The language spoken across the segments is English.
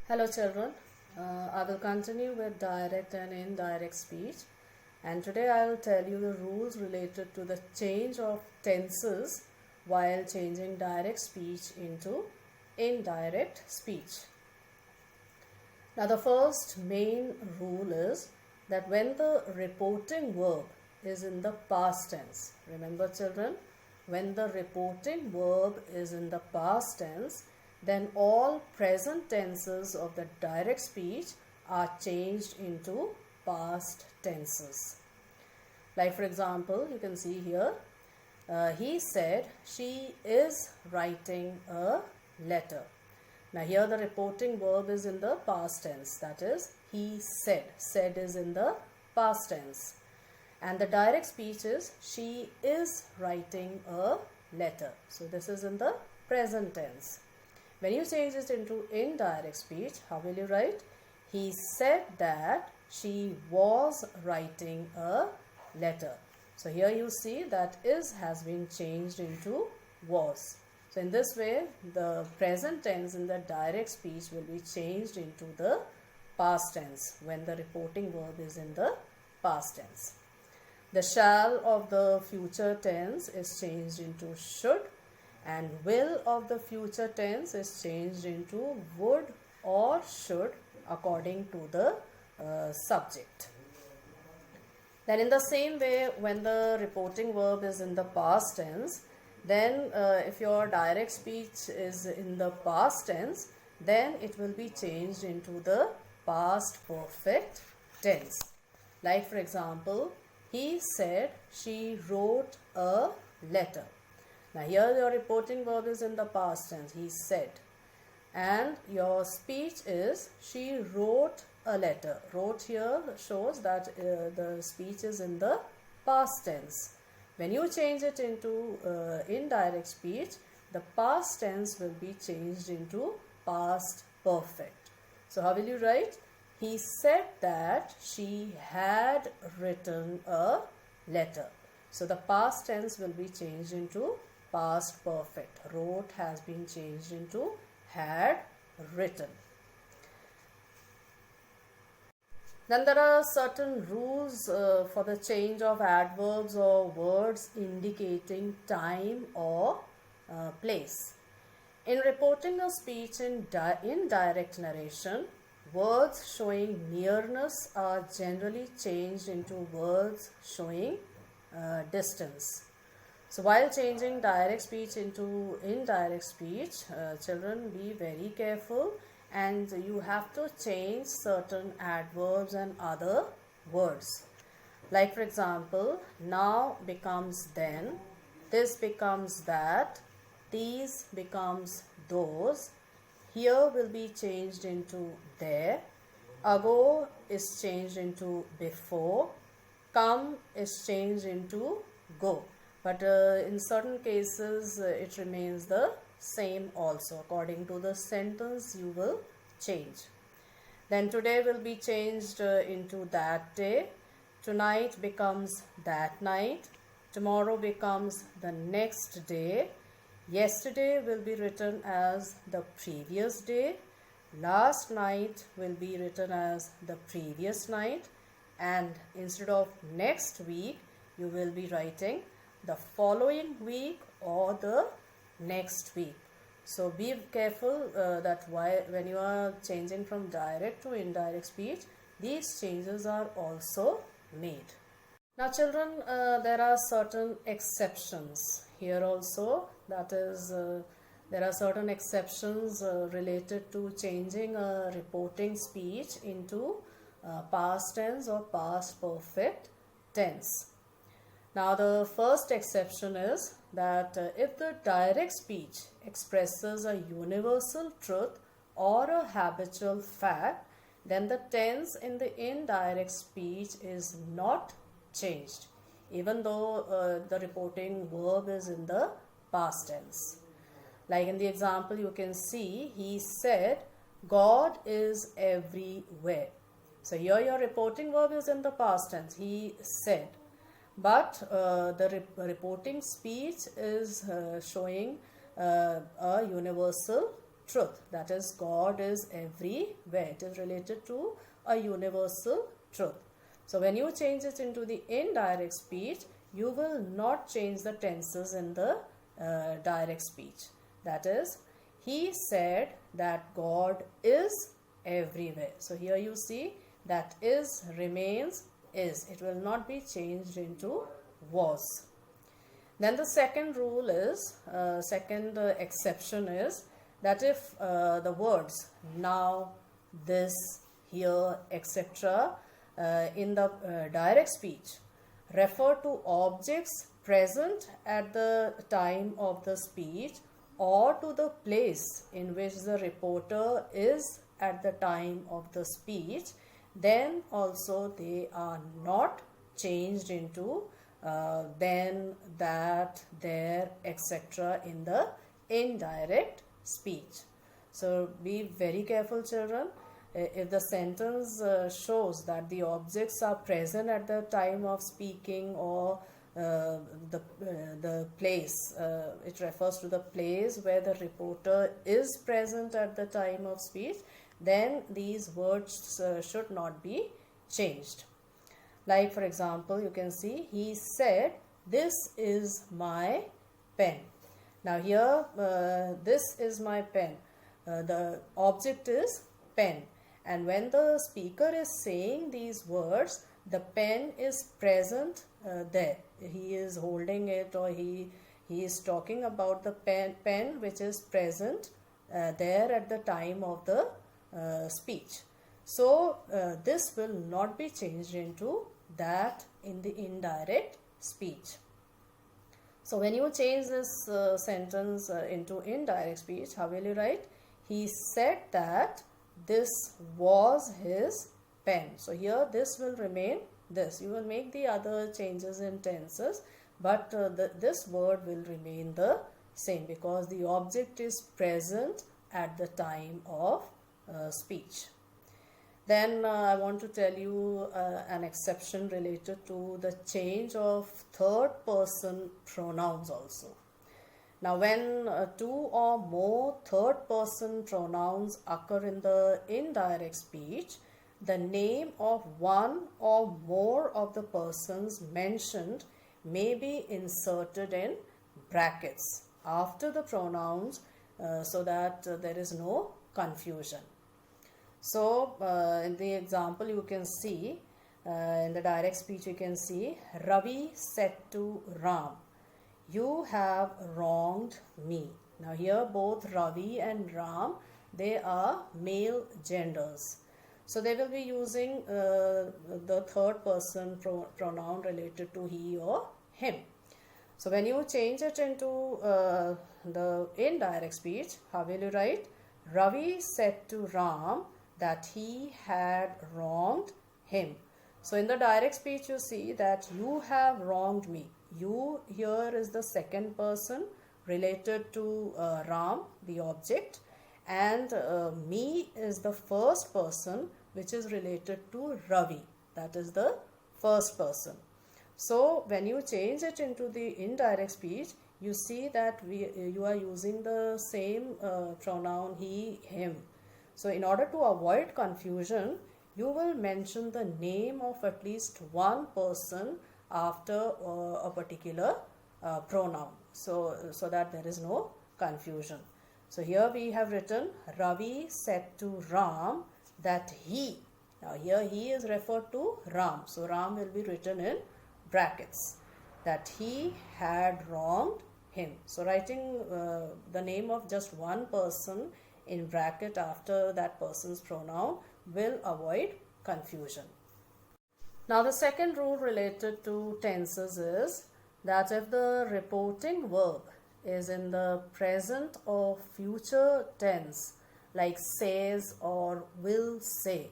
Hello children, I will continue with direct and indirect speech, and today I will tell you the rules related to the change of tenses while changing direct speech into indirect speech. Now the first main rule is that when the reporting verb is in the past tense, remember children, when the reporting verb is in the past tense, then all present tenses of the direct speech are changed into past tenses. Like for example, you can see here, he said she is writing a letter. Now here the reporting verb is in the past tense, that is he said. Said is in the past tense. And the direct speech is she is writing a letter. So this is in the present tense. When you change it into indirect speech, how will you write? He said that she was writing a letter. So here you see that is has been changed into was. So in this way, the present tense in the direct speech will be changed into the past tense when the reporting verb is in the past tense. The shall of the future tense is changed into should, and will of the future tense is changed into would or should according to the subject. Then in the same way, when the reporting verb is in the past tense, then if your direct speech is in the past tense, then it will be changed into the past perfect tense. Like for example, he said she wrote a letter. Now here your reporting verb is in the past tense, he said. And your speech is she wrote a letter. Wrote here shows that the speech is in the past tense. When you change it into indirect speech, the past tense will be changed into past perfect. So how will you write? He said that she had written a letter. So the past tense will be changed into past perfect. Wrote has been changed into had written. Then there are certain rules for the change of adverbs or words indicating time or place. In reporting a speech in indirect narration, words showing nearness are generally changed into words showing distance. So while changing direct speech into indirect speech, children, be very careful, and you have to change certain adverbs and other words. Like for example, now becomes then, this becomes that, these becomes those, here will be changed into there, ago is changed into before, come is changed into go. But in certain cases it remains the same also. According to the sentence you will change. Then today will be changed into that day. Tonight becomes that night. Tomorrow becomes the next day. Yesterday will be written as the previous day. Last night will be written as the previous night. And instead of next week, you will be writing the following week or the next week. So be careful that when you are changing from direct to indirect speech, these changes are also made. Now children, there are certain exceptions here also. That is, there are certain exceptions related to changing a reporting speech into past tense or past perfect tense. Now the first exception is that if the direct speech expresses a universal truth or a habitual fact, then the tense in the indirect speech is not changed, even though the reporting verb is in the past tense. Like in the example you can see, he said, God is everywhere. So here your reporting verb is in the past tense, he said. But the reporting speech is showing a universal truth. That is, God is everywhere. It is related to a universal truth. So when you change it into the indirect speech, you will not change the tenses in the direct speech. That is, he said that God is everywhere. So here you see that is remains is. It will not be changed into was. Then the second rule is, second exception is that if the words now, this, here, etc. In the direct speech refer to objects present at the time of the speech or to the place in which the reporter is at the time of the speech, then also they are not changed into then, that, there, etc. in the indirect speech. So be very careful, children. If the sentence shows that the objects are present at the time of speaking, or the place, it refers to the place where the reporter is present at the time of speech, then these words should not be changed. Like, for example, you can see he said, this is my pen. Now here, this is my pen. The object is pen. And when the speaker is saying these words, the pen is present there. He is holding it, or he is talking about the pen which is present there at the time of the speech. So this will not be changed into that in the indirect speech. So when you change this sentence into indirect speech, how will you write? He said that this was his pen. So here this will remain this. You will make the other changes in tenses, but this word will remain the same because the object is present at the time of speech. Then I want to tell you an exception related to the change of third person pronouns also. Now when two or more third person pronouns occur in the indirect speech, the name of one or more of the persons mentioned may be inserted in brackets after the pronouns so that there is no confusion. So in the example you can see, in the direct speech you can see, Ravi said to Ram, you have wronged me. Now here both Ravi and Ram, they are male genders. So they will be using the third person pronoun related to he or him. So when you change it into the indirect speech, how will you write? Ravi said to Ram that he had wronged him. So in the direct speech you see that you have wronged me. You here is the second person related to Ram, the object, and me is the first person which is related to Ravi, that is the first person. So when you change it into the indirect speech, you see that you are using the same pronoun he, him. So in order to avoid confusion, you will mention the name of at least one person after a particular pronoun, so that there is no confusion. So here we have written Ravi said to Ram that he. Now here he is referred to Ram, so Ram will be written in brackets, that he had wronged him. So writing the name of just one person in bracket after that person's pronoun will avoid confusion. Now the second rule related to tenses is that if the reporting verb is in the present or future tense, like says or will say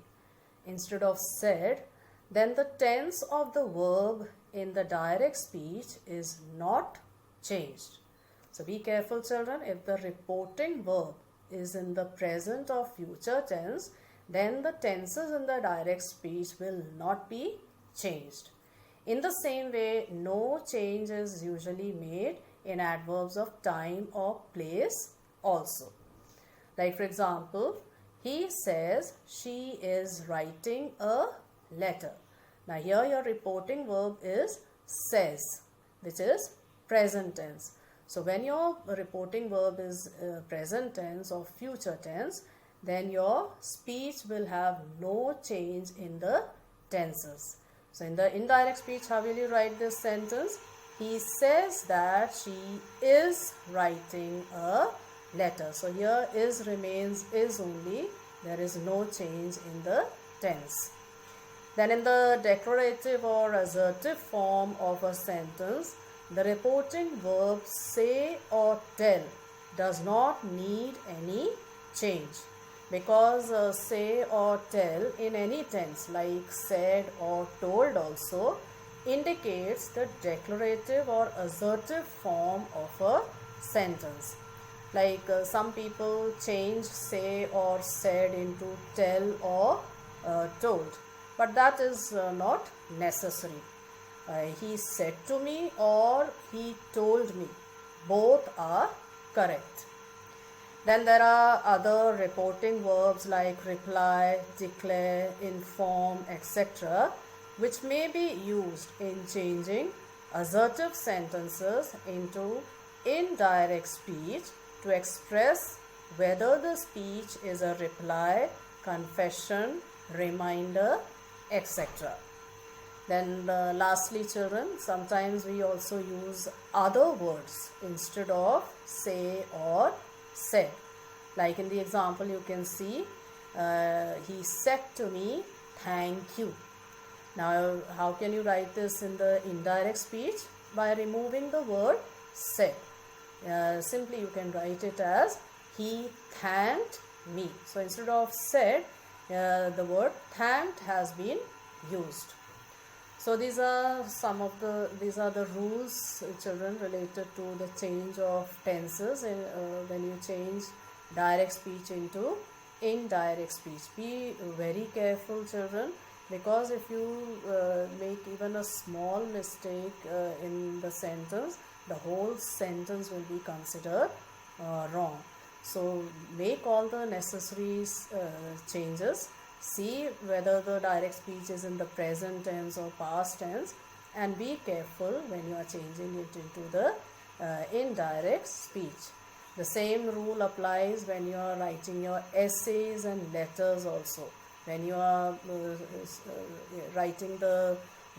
instead of said, then the tense of the verb in the direct speech is not changed. So be careful, children. If the reporting verb is in the present or future tense, then the tenses in the direct speech will not be changed. In the same way, no change is usually made in adverbs of time or place also. Like for example, he says she is writing a letter. Now here your reporting verb is says, which is present tense. So when your reporting verb is present tense or future tense, then your speech will have no change in the tenses. So in the indirect speech, how will you write this sentence? He says that she is writing a letter. So here is remains is only. There is no change in the tense. Then in the declarative or assertive form of a sentence, the reporting verb say or tell does not need any change, because say or tell in any tense like said or told also indicates the declarative or assertive form of a sentence. Like some people change say or said into tell or told, but that is not necessary. He said to me or he told me, both are correct. Then there are other reporting verbs like reply, declare, inform, etc., which may be used in changing assertive sentences into indirect speech to express whether the speech is a reply, confession, reminder, etc. Then lastly, children, sometimes we also use other words instead of say or said. Like in the example you can see, he said to me, thank you. Now how can you write this in the indirect speech? By removing the word said. Simply you can write it as he thanked me. So instead of said, the word thanked has been used. So these are the rules, children, related to the change of tenses when you change direct speech into indirect speech. Be very careful, children, because if you make even a small mistake in the sentence, the whole sentence will be considered wrong. So make all the necessary changes. See whether the direct speech is in the present tense or past tense, and be careful when you are changing it into the indirect speech. The same rule applies when you are writing your essays and letters also. When you are writing the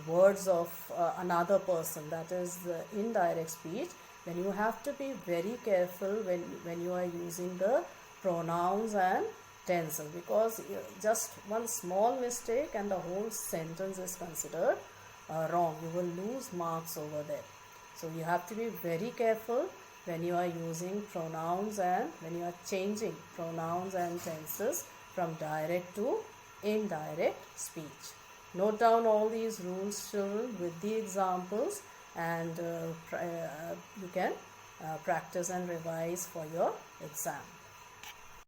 words of another person, that is the indirect speech, then you have to be very careful when you are using the pronouns and tenses, because just one small mistake and the whole sentence is considered wrong. You will lose marks over there. So you have to be very careful when you are using pronouns and when you are changing pronouns and tenses from direct to indirect speech. Note down all these rules, children, with the examples, and you can practice and revise for your exam.